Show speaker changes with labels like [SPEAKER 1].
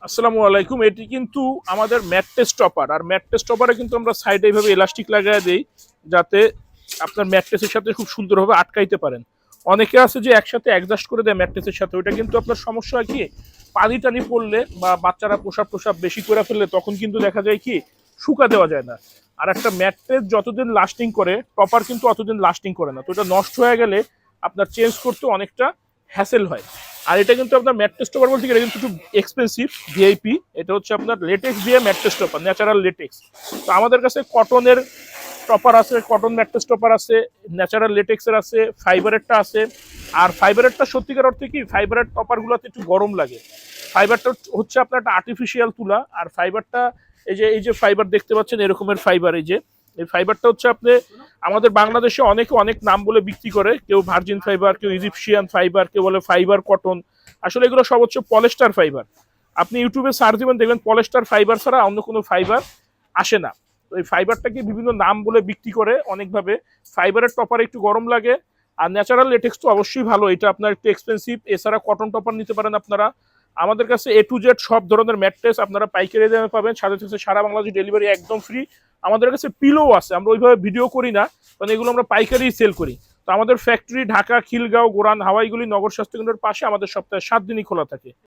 [SPEAKER 1] আসসালামু আলাইকুম। এটি কিন্তু আমাদের ম্যাট্রেস টপার, আর ম্যাট্রেস টপারে কিন্তু আমরা সাইডে এইভাবে এলাস্টিক লাগাই দেই, যাতে আপনার ম্যাট্রেসের সাথে খুব সুন্দরভাবে আটকাইতে পারেন। অনেকে আছে যে একসাথে অ্যাডজাস্ট করে দেয় ম্যাট্রেসের সাথে, ওইটা কিন্তু আপনার সমস্যা হয় কি, পানি টানি পড়লে বা বাচ্চারা প্রসাব প্রসাব বেশি করে ফেললে তখন কিন্তু দেখা যায় কি শুকা দেওয়া যায় না। আর একটা ম্যাট্রেস যতদিন লাস্টিং করে, টপার কিন্তু অতদিন লাস্টিং করে না। তো এটা নষ্ট হয়ে গেলে আপনার চেঞ্জ করতে অনেকটা হ্যাসেল হয়। আর এটা কিন্তু আপনার ম্যাট্রেস টপার বলতে গেলে কিন্তু একটু এক্সপেন্সিভ, ভিআইপি। এটা হচ্ছে আপনার লেটেক্স দিয়ে ম্যাট্রেস টপার, ন্যাচারাল লেটেক্স। তো আমাদের কাছে কটনের টপার আছে, কটন ম্যাট্রেস টপার আছে, ন্যাচারাল লেটেক্সের আছে, ফাইবারেরটা আছে। আর ফাইবারেরটা সত্যিকার অর্থে কি, ফাইবারের টপারগুলোতে একটু গরম লাগে। ফাইবারটা হচ্ছে আপনার একটা আর্টিফিশিয়াল তুলা, আর ফাইবারটা এই যে ফাইবার দেখতে পাচ্ছেন এরকমের ফাইবার, এই ফাইবারটা হচ্ছে আপনি আমাদের বাংলাদেশে অনেকে অনেক নাম বলে বিক্রি করে, কেউ ভার্জিন ফাইবার, কেউ ইজিপশিয়ান ফাইবার, কেউ বলে ফাইবার কটন। আসলে এগুলো সব হচ্ছে পলেস্টার ফাইবার। আপনি ইউটিউবে সার্চ দিবেন, দেখবেন পলেস্টার ফাইবার ছাড়া অন্য কোনো ফাইবার আসে না। তো এই ফাইবারটাকে বিভিন্ন নাম বলে বিক্রি করে অনেকভাবে। ফাইবারের টপার একটু গরম লাগে। আর ন্যাচারাল লেটেক্স তো অবশ্যই ভালো, এটা আপনার একটু এক্সপেন্সিভ। এছাড়া কটন টপার নিতে পারেন আপনারা। আমাদের কাছে এ টু জেড সব ধরনের ম্যাট্রেস আপনারা পাইকারি দামে পাবেন, সাথে সাথে সারা বাংলাদেশ ডেলিভারি একদম ফ্রি। আমাদের কাছে পিলো আছে, আমরা ওইভাবে ভিডিও করি না, কারণ এগুলো আমরা পাইকারি সেল করি। তো আমাদের ফ্যাক্টরি ঢাকা, খিলগাঁও, গোরান, হাওয়াইগুলি, নগর স্বাস্থ্য কেন্দ্রের পাশে। আমাদের সপ্তাহে 7 দিনই খোলা থাকে।